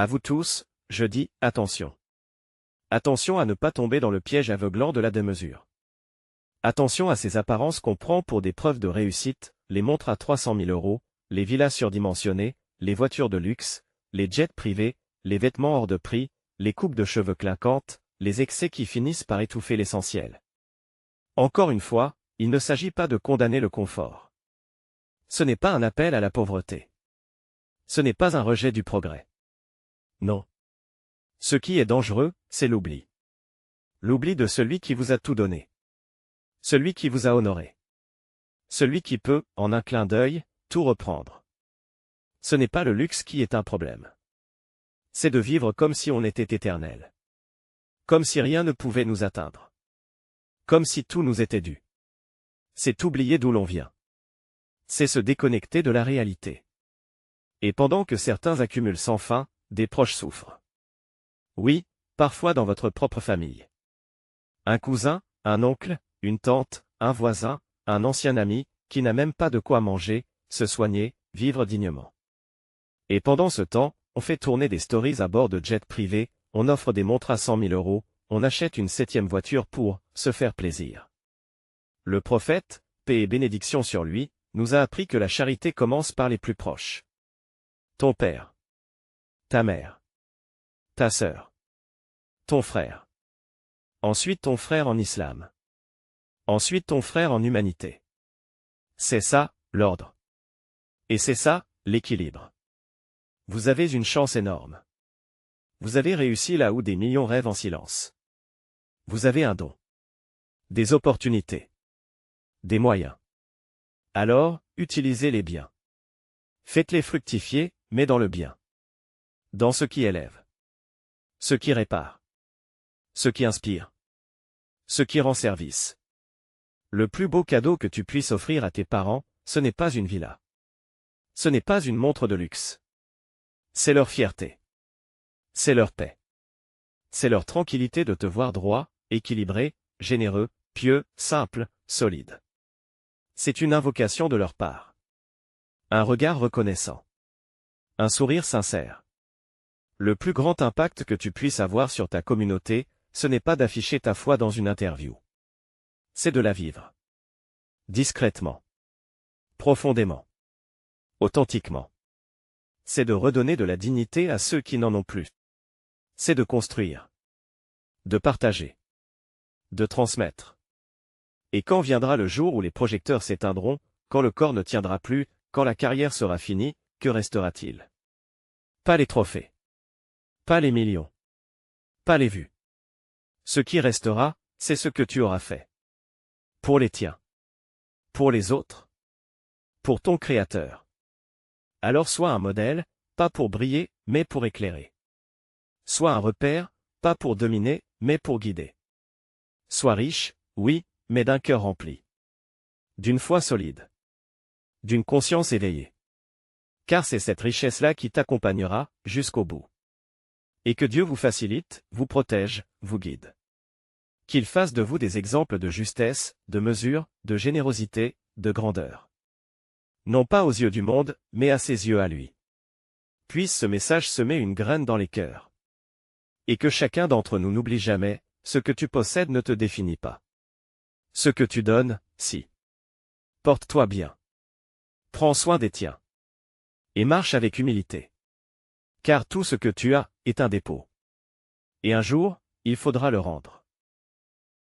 À vous tous, je dis, attention. Attention à ne pas tomber dans le piège aveuglant de la démesure. Attention à ces apparences qu'on prend pour des preuves de réussite, les montres à 300 000 €, les villas surdimensionnées, les voitures de luxe, les jets privés, les vêtements hors de prix, les coupes de cheveux clinquantes, les excès qui finissent par étouffer l'essentiel. Encore une fois, il ne s'agit pas de condamner le confort. Ce n'est pas un appel à la pauvreté. Ce n'est pas un rejet du progrès. Non. Ce qui est dangereux, c'est l'oubli. L'oubli de celui qui vous a tout donné. Celui qui vous a honoré. Celui qui peut, en un clin d'œil, tout reprendre. Ce n'est pas le luxe qui est un problème. C'est de vivre comme si on était éternel. Comme si rien ne pouvait nous atteindre. Comme si tout nous était dû. C'est oublier d'où l'on vient. C'est se déconnecter de la réalité. Et pendant que certains accumulent sans fin, des proches souffrent. Oui, parfois dans votre propre famille. Un cousin, un oncle, une tante, un voisin, un ancien ami, qui n'a même pas de quoi manger, se soigner, vivre dignement. Et pendant ce temps, on fait tourner des stories à bord de jets privés, on offre des montres à 100 000 €, on achète une 7e voiture pour se faire plaisir. Le prophète, paix et bénédiction sur lui, nous a appris que la charité commence par les plus proches. Ton père. Ta mère. Ta sœur. Ton frère. Ensuite ton frère en islam. Ensuite ton frère en humanité. C'est ça, l'ordre. Et c'est ça, l'équilibre. Vous avez une chance énorme. Vous avez réussi là où des millions rêvent en silence. Vous avez un don. Des opportunités. Des moyens. Alors, utilisez-les bien. Faites-les fructifier, mais dans le bien. Dans ce qui élève. Ce qui répare. Ce qui inspire. Ce qui rend service. Le plus beau cadeau que tu puisses offrir à tes parents, ce n'est pas une villa. Ce n'est pas une montre de luxe. C'est leur fierté. C'est leur paix. C'est leur tranquillité de te voir droit, équilibré, généreux, pieux, simple, solide. C'est une invocation de leur part. Un regard reconnaissant. Un sourire sincère. Le plus grand impact que tu puisses avoir sur ta communauté, ce n'est pas d'afficher ta foi dans une interview. C'est de la vivre. Discrètement. Profondément. Authentiquement. C'est de redonner de la dignité à ceux qui n'en ont plus. C'est de construire. De partager. De transmettre. Et quand viendra le jour où les projecteurs s'éteindront, quand le corps ne tiendra plus, quand la carrière sera finie, que restera-t-il? Pas les trophées. Pas les millions. Pas les vues. Ce qui restera, c'est ce que tu auras fait. Pour les tiens. Pour les autres. Pour ton Créateur. Alors sois un modèle, pas pour briller, mais pour éclairer. Sois un repère, pas pour dominer, mais pour guider. Sois riche, oui, mais d'un cœur rempli. D'une foi solide. D'une conscience éveillée. Car c'est cette richesse-là qui t'accompagnera, jusqu'au bout. Et que Dieu vous facilite, vous protège, vous guide. Qu'il fasse de vous des exemples de justesse, de mesure, de générosité, de grandeur. Non pas aux yeux du monde, mais à ses yeux à lui. Puisse ce message semer une graine dans les cœurs. Et que chacun d'entre nous n'oublie jamais, ce que tu possèdes ne te définit pas. Ce que tu donnes, si. Porte-toi bien. Prends soin des tiens. Et marche avec humilité. Car tout ce que tu as, est un dépôt. Et un jour, il faudra le rendre.